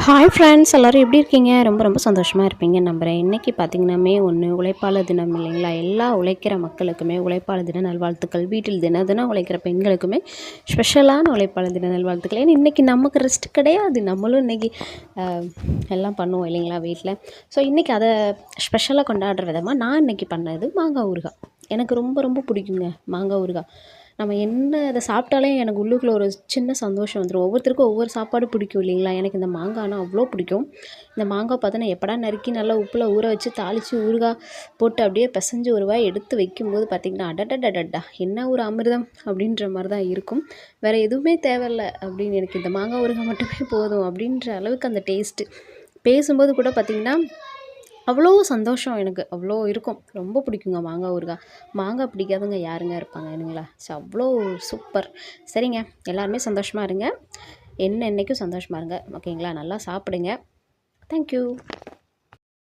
Hi friends, எல்லோரும் எப்படி இருக்கீங்க? ரொம்ப ரொம்ப சந்தோஷமாக இருப்பீங்கன்னு நம்புகிறேன். இன்றைக்கி பார்த்திங்கன்னா மே 1 உழைப்பாளர் தினம் இல்லைங்களா? எல்லா உழைக்கிற மக்களுக்குமே உழைப்பாளர் தின நல்வாழ்த்துக்கள். வீட்டில் தினம் தினம் உழைக்கிற பெண்களுக்குமே ஸ்பெஷலான உழைப்பாளர் தின நல்வாழ்த்துக்கள். ஏன்னா இன்றைக்கி நமக்கு ரெஸ்ட் கிடையாது. நம்மளும் இன்றைக்கி எல்லாம் பண்ணுவோம் இல்லைங்களா வீட்டில். ஸோ இன்றைக்கி அதை ஸ்பெஷலாக கொண்டாடுற விதமாக நான் இன்றைக்கி பண்ணது மாங்காய் ஊறுகாய். எனக்கு ரொம்ப ரொம்ப பிடிக்குங்க மாங்காய் ஊறுகாய். நம்ம என்ன அதை சாப்பிட்டாலே எனக்கு உள்ளுக்குள்ளே ஒரு சின்ன சந்தோஷம் வந்துடும். ஒவ்வொருத்தருக்கும் ஒவ்வொரு சாப்பாடு பிடிக்கும் இல்லைங்களா? எனக்கு இந்த மாங்காய்னா அவ்வளோ பிடிக்கும். இந்த மாங்காய் பார்த்தோன்னா எப்படா நறுக்கி நல்லா உப்பில் ஊற வச்சு தாளித்து ஊறுகாய் போட்டு அப்படியே பிசைஞ்சு ஒரு வாய் எடுத்து வைக்கும்போது பார்த்திங்கன்னா அடடடடா என்ன ஒரு அமிர்தம் அப்படின்ற மாதிரி தான் இருக்கும். வேறு எதுவுமே தேவையில்ல அப்படின்னு, எனக்கு இந்த மாங்காய் ஊறுகாய் மட்டுமே போதும் அப்படின்ற அளவுக்கு அந்த டேஸ்ட்டு. பேசும்போது கூட பார்த்திங்கன்னா அவ்வளோ சந்தோஷம், எனக்கு அவ்வளோ இருக்கும். ரொம்ப பிடிக்குங்க மாங்காய் ஊறுகாய். மாங்காய் பிடிக்காதவங்க யாருங்க இருப்பாங்க இல்லைங்களா? ஸோ அவ்வளோ சூப்பர். சரிங்க, எல்லாருமே சந்தோஷமாக இருங்க. என்னைக்கும் சந்தோஷமாக இருங்க. ஓகேங்களா? நல்லா சாப்பிடுங்க. தேங்க்யூ.